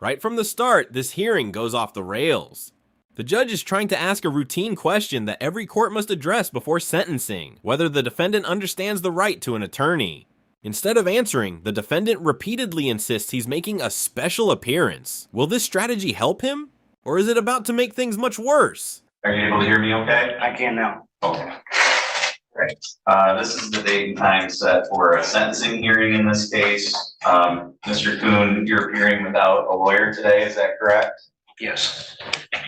Right from the start, this hearing goes off the rails. The judge is trying to ask a routine question that every court must address before sentencing, whether the defendant understands the right to an attorney. Instead of answering, the defendant repeatedly insists he's making a special appearance. Will this strategy help him? Or is it about to make things much worse? Are you able to hear me okay? I can now. Okay. Great. This is the date and time set for a sentencing hearing in this case. Mr. Kuhn, you're appearing without a lawyer today, is that correct? Yes.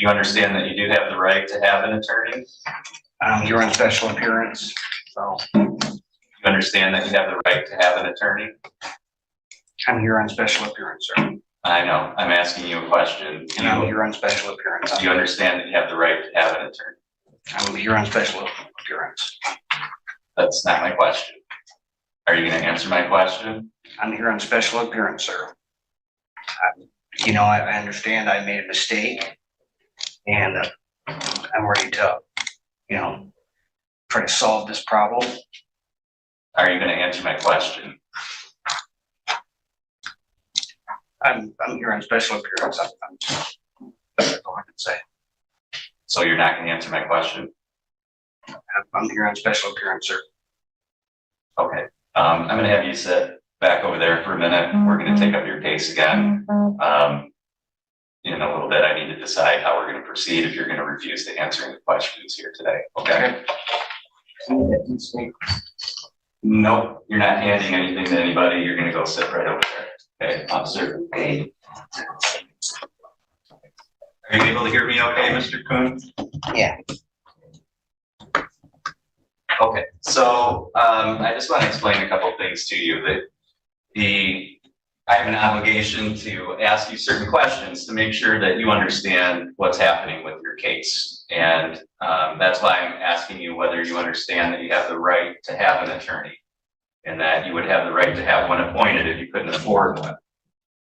You understand that you do have the right to have an attorney? You're on special appearance, so You understand that you have the right to have an attorney? I'm here on special appearance, sir. I know, I'm asking you a question. And I'm here on special appearance. Do you understand that you have the right to have an attorney? I'm here on special appearance. That's not my question. Are you gonna answer my question? I'm here on special appearance, sir. I understand I made a mistake, and I'm ready to, try to solve this problem. Are you gonna answer my question? I'm here on special appearance. That's all I can say. So you're not gonna answer my question? I'm here on special appearance, sir. Okay, I'm gonna have you sit back over there for a minute. We're gonna take up your case again. In a little bit, I need to decide how we're gonna proceed if you're gonna refuse to answer any questions here today, okay? Nope, you're not handing anything to anybody. You're gonna go sit right over there. Okay, officer. Are you able to hear me okay, Mr. Kuhn? Yeah. Okay, so I just want to explain a couple of things to you. I have an obligation to ask you certain questions to make sure that you understand what's happening with your case. And that's why I'm asking you whether you understand that you have the right to have an attorney and that you would have the right to have one appointed if you couldn't afford one.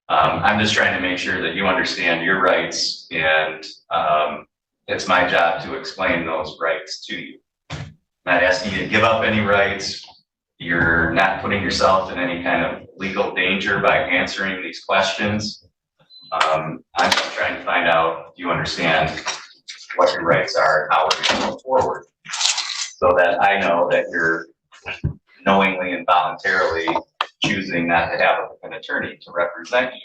I'm just trying to make sure that you understand your rights, and it's my job to explain those rights to you. I'm not asking you to give up any rights. You're not putting yourself in any kind of legal danger by answering these questions. I'm just trying to find out if you understand what your rights are and how we're going to move forward, so that I know that you're knowingly and voluntarily choosing not to have an attorney to represent you.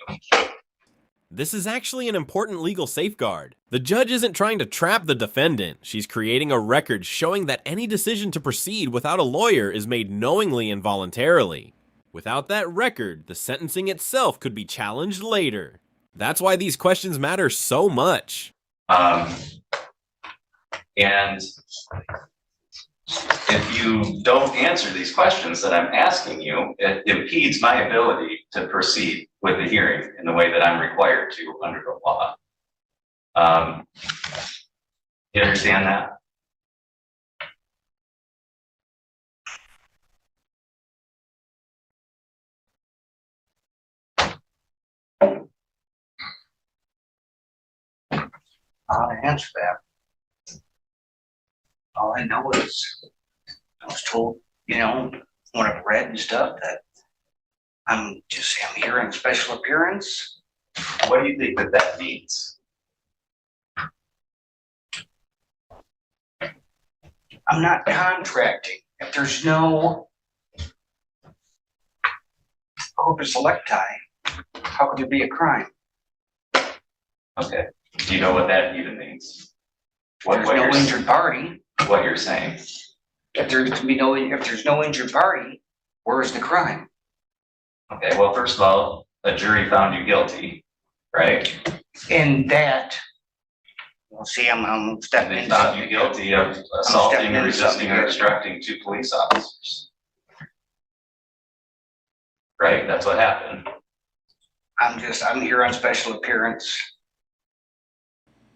This is actually an important legal safeguard. The judge isn't trying to trap the defendant. She's creating a record showing that any decision to proceed without a lawyer is made knowingly and voluntarily. Without that record, the sentencing itself could be challenged later. That's why these questions matter so much. And if you don't answer these questions that I'm asking you, it impedes my ability to proceed with the hearing in the way that I'm required to under the law. You understand that? How to answer that. All I know is I was told, when I've read and stuff, that I'm here in special appearance. What do you think that means? I'm not contracting. If there's no corpus electi, how could there be a crime? Okay. Do you know what that even means? There's no injured party. What you're saying? If there's no injured party, where's the crime? Okay, well, first of all, a jury found you guilty, right? And that, I'm stepping They in. found you guilty of assaulting, resisting, or obstructing two police officers. Right, that's what happened. I'm here on special appearance.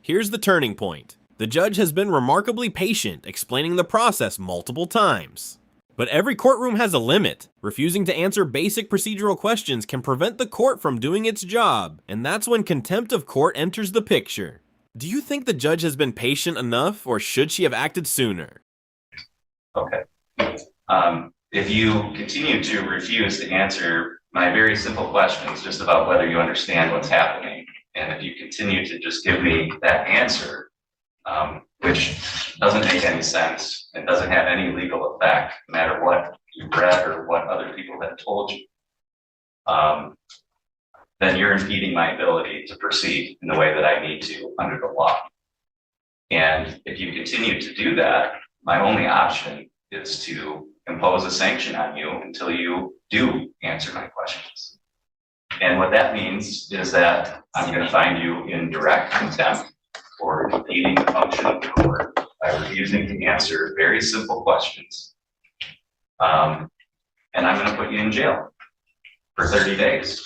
Here's the turning point. The judge has been remarkably patient, explaining the process multiple times. But every courtroom has a limit. Refusing to answer basic procedural questions can prevent the court from doing its job, and that's when contempt of court enters the picture. Do you think the judge has been patient enough, or should she have acted sooner? Okay. If you continue to refuse to answer my very simple questions just about whether you understand what's happening, And if you continue to just give me that answer, which doesn't make any sense and doesn't have any legal effect, no matter what you read or what other people have told you, then you're impeding my ability to proceed in the way that I need to under the law. And if you continue to do that, my only option is to impose a sanction on you until you do answer my questions. And what that means is that I'm going to find you in direct contempt for impeding the function of the court by refusing to answer very simple questions. And I'm going to put you in jail for 30 days.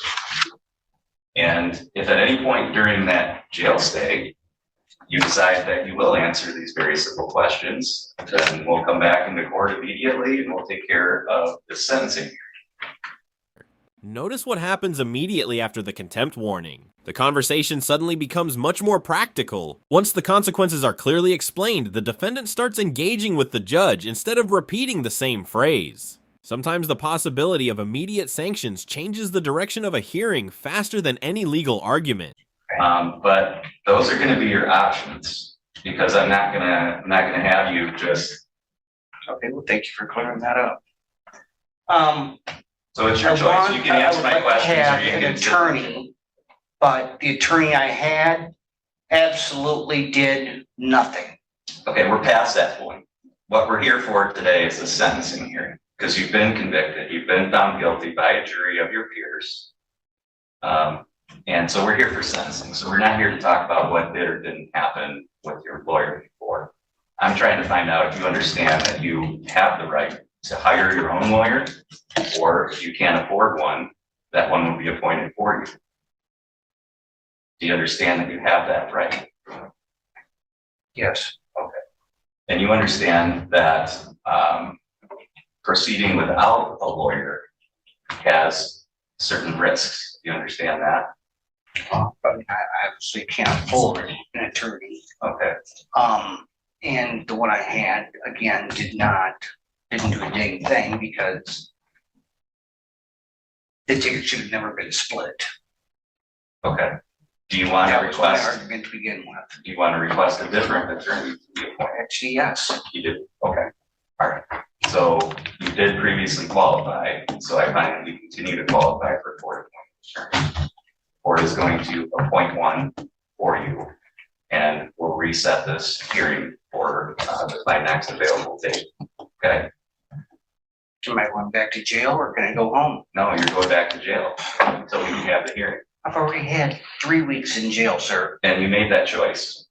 And if at any point during that jail stay, you decide that you will answer these very simple questions, then we'll come back into court immediately and we'll take care of the sentencing. Notice what happens immediately after the contempt warning. The conversation suddenly becomes much more practical. Once the consequences are clearly explained, the defendant starts engaging with the judge instead of repeating the same phrase. Sometimes the possibility of immediate sanctions changes the direction of a hearing faster than any legal argument. But those are going to be your options, because I'm not gonna have you just. Okay, well, thank you for clearing that up. So it's your choice. You can answer my questions, I or you would like to have can an attorney, but the attorney I had absolutely did nothing. Okay, we're past that point. What we're here for today is the sentencing hearing, because you've been convicted, you've been found guilty by a jury of your peers. And so we're here for sentencing. So we're not here to talk about what did or didn't happen with your lawyer before. I'm trying to find out if you understand that you have the right to hire your own lawyer, or if you can't afford one, that one will be appointed for you. Do you understand that you have that right? Yes. Okay. And you understand that proceeding without a lawyer has certain risks. Do you understand that? But I obviously can't afford an attorney. Okay. And the one I had, again, didn't do a dang thing because the ticket should have never been split. Okay. Do you want to That was my request? argument to begin with. Do you want to request a different attorney to be appointed? Actually, yes. You did. Okay. All right. So you did previously qualify. So I find that you continue to qualify for court appointment attorney. Court is going to appoint one for you, and we'll reset this hearing for my next available date. Okay. Am I going back to jail or can I go home? No, you're going back to jail until we have the hearing. I've already had 3 weeks in jail, sir. And you made that choice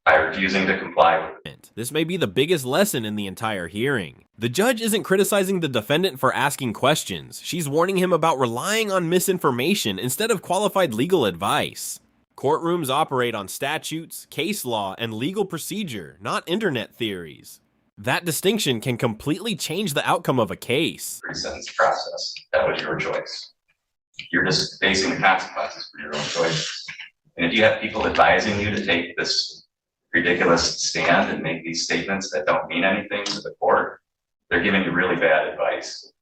by refusing to comply with it. This may be the biggest lesson in the entire hearing. The judge isn't criticizing the defendant for asking questions. She's warning him about relying on misinformation instead of qualified legal advice. Courtrooms operate on statutes, case law, and legal procedure, not internet theories. That distinction can completely change the outcome of a case. Pre-sentence process. That was your choice. You're just facing the consequences for your own choices. And if you have people advising you to take this ridiculous stand and make these statements that don't mean anything to the court, they're giving you really bad advice.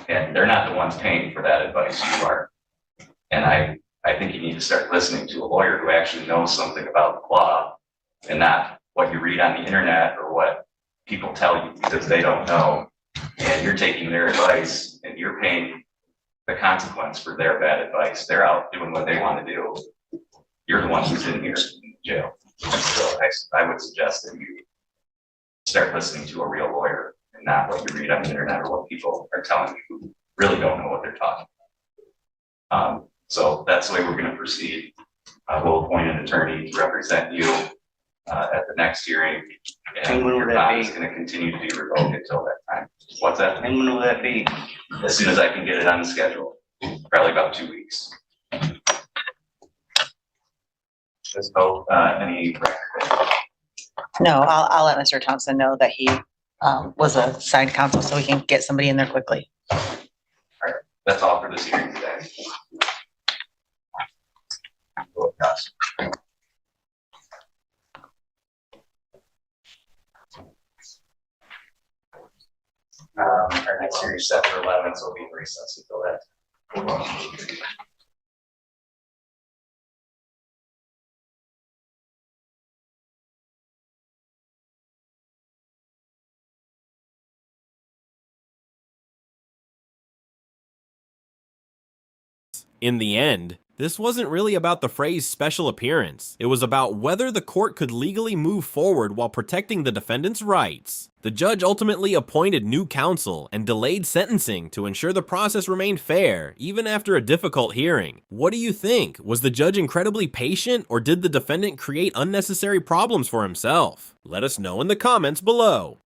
And they're not the ones paying for that advice, you are. And I think you need to start listening to a lawyer who actually knows something about the law and not what you read on the internet or what people tell you because they don't know. And you're taking their advice and you're paying the consequence for their bad advice. They're out doing what they want to do. You're the one who's in here in jail. So I would suggest that you start listening to a real lawyer and not what you read on the internet or what people are telling you who really don't know what they're talking about. So that's the way we're going to proceed. We'll appoint an attorney to represent you at the next hearing. And when will your that bond be? is going to continue to be revoked until that time. What's that? And when will that be? As soon as I can get it on the schedule, probably about 2 weeks. Let's go, any record. No, I'll let Mr. Thompson know that he was a side counsel so we can get somebody in there quickly. That's all for this hearing today. Our next hearing is set for 11, so we'll be in recess until that. In the end, this wasn't really about the phrase special appearance. It was about whether the court could legally move forward while protecting the defendant's rights. The judge ultimately appointed new counsel and delayed sentencing to ensure the process remained fair, even after a difficult hearing. What do you think? Was the judge incredibly patient, or did the defendant create unnecessary problems for himself? Let us know in the comments below.